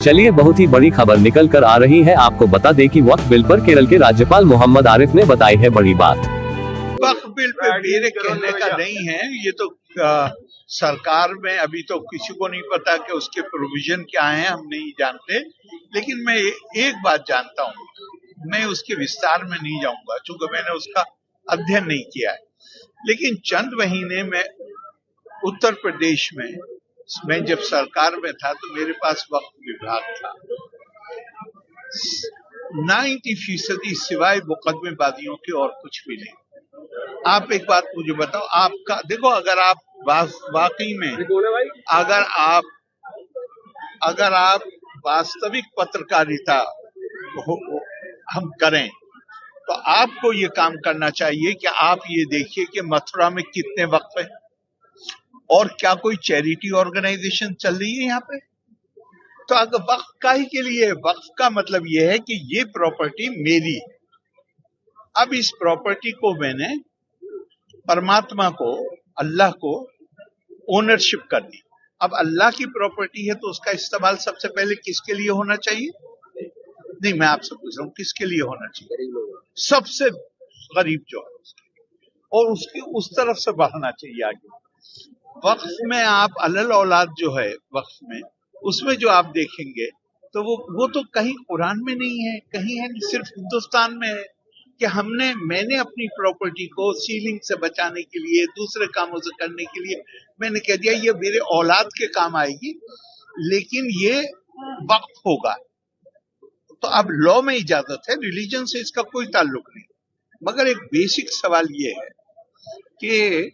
चलिए बहुत ही बड़ी खबर निकल कर आ रही है, आपको बता दें कि वक्फ बिल पर केरल के राज्यपाल मोहम्मद आरिफ ने बताई है बड़ी बात। वक्फ बिल पे मेरे कहने का नहीं है, ये तो सरकार में अभी तो किसी को नहीं पता कि उसके प्रोविजन क्या हैं, हम नहीं जानते। लेकिन मैं एक बात जानता हूँ, मैं उसके विस्तार में नहीं जाऊंगा क्योंकि मैंने उसका अध्ययन नहीं किया है। लेकिन चंद महीने में उत्तर प्रदेश में मैं जब सरकार में था तो मेरे पास वक्फ विभाग था। 90% सिवाय मुकदमेबाजियों के और कुछ भी नहीं। आप एक बात मुझे बताओ, आपका देखो, अगर आप वाकई में अगर आप वास्तविक पत्रकारिता हम करें तो आपको ये काम करना चाहिए कि आप ये देखिए कि मथुरा में कितने वक्फ हैं और क्या कोई चैरिटी ऑर्गेनाइजेशन चल रही है यहाँ पे। तो अगर वक्फ का ही के लिए, वक्फ का मतलब ये है कि ये प्रॉपर्टी मेरी है। अब इस प्रॉपर्टी को मैंने परमात्मा को, अल्लाह को ओनरशिप कर दी। अब अल्लाह की प्रॉपर्टी है तो उसका इस्तेमाल सबसे पहले किसके लिए होना चाहिए? नहीं, मैं आपसे पूछ रहा हूँ, किसके लिए होना चाहिए? सबसे गरीब जो है और उसकी उस तरफ से बढ़ना चाहिए आगे। वक्फ में आप अलल औलाद जो है, वक्फ में उसमें जो आप देखेंगे तो वो तो कहीं कुरान में नहीं है, कहीं है, सिर्फ हिंदुस्तान में है कि मैंने अपनी प्रॉपर्टी को सीलिंग से बचाने के लिए, दूसरे कामों से करने के लिए मैंने कह दिया ये मेरे औलाद के काम आएगी, लेकिन ये वक्फ होगा। तो अब लॉ में इजाजत है, रिलीजन से इसका कोई ताल्लुक नहीं। मगर एक बेसिक सवाल ये है कि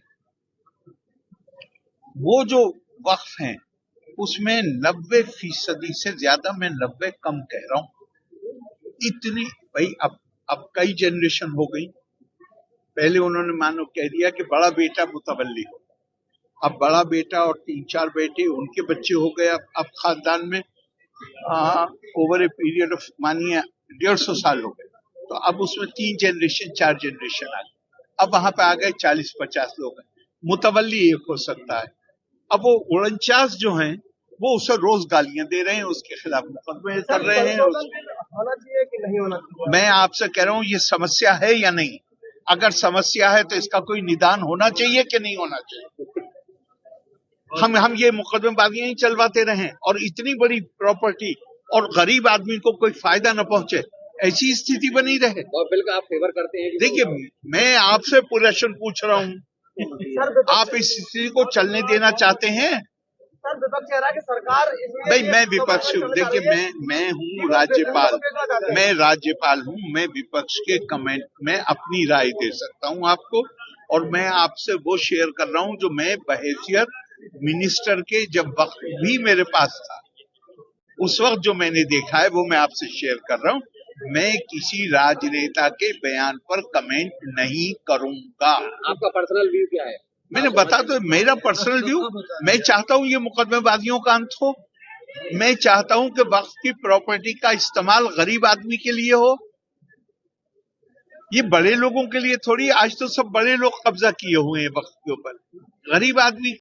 वो जो वक्फ हैं उसमें 90% से ज्यादा, मैं 90 कम कह रहा हूं, इतनी भाई अब कई जनरेशन हो गई। पहले उन्होंने मानो कह दिया कि बड़ा बेटा मुतवल्ली हो, अब बड़ा बेटा और 3-4 बेटे, उनके बच्चे हो गए। अब खानदान में ओवर ए पीरियड ऑफ मानिए 150 साल हो गए, तो अब उसमें 3 जनरेशन 4 जनरेशन आ गए। अब वहां पे आ गए 40-50 लोग हैं, मुतवल्ली एक हो सकता है। अब वो 49 जो हैं वो उसे रोज गालियां दे रहे हैं, उसके खिलाफ मुकदमे कर रहे हैं। होना चाहिए कि नहीं होना चाहिए? मैं आपसे कह रहा हूं, ये समस्या है या नहीं? अगर समस्या है तो इसका कोई निदान होना चाहिए कि नहीं होना चाहिए? हम ये मुकदमेबाजियां ही चलवाते रहें और इतनी बड़ी प्रॉपर्टी और गरीब आदमी को कोई फायदा न पहुंचे, ऐसी स्थिति बनी रहे। और बिल का आप फेवर करते हैं? देखिए, मैं आपसे प्रश्न पूछ रहा हूं, आप इस स्थिति को चलने देना चाहते हैं? सर, विपक्ष कह रहा है कि सरकार भाई, मैं विपक्ष हूँ। देखिए, मैं हूँ राज्यपाल, मैं राज्यपाल हूँ, मैं विपक्ष के कमेंट में अपनी राय दे सकता हूँ आपको, और मैं आपसे वो शेयर कर रहा हूँ जो मैं बहैसियत मिनिस्टर के, जब वक्त भी मेरे पास था उस वक्त जो मैंने देखा है वो मैं आपसे शेयर कर रहा हूँ। मैं किसी राजनेता के बयान पर कमेंट नहीं करूंगा। आपका पर्सनल व्यू क्या है? मैंने बता तो, मेरा पर्सनल व्यू, मैं चाहता हूं ये मुकदमेबाजियों का अंत हो। मैं चाहता हूं कि वक्फ की प्रॉपर्टी का इस्तेमाल गरीब आदमी के लिए हो, ये बड़े लोगों के लिए थोड़ी। आज तो सब बड़े लोग कब्जा किए हुए हैं वक्फ के ऊपर, गरीब आदमी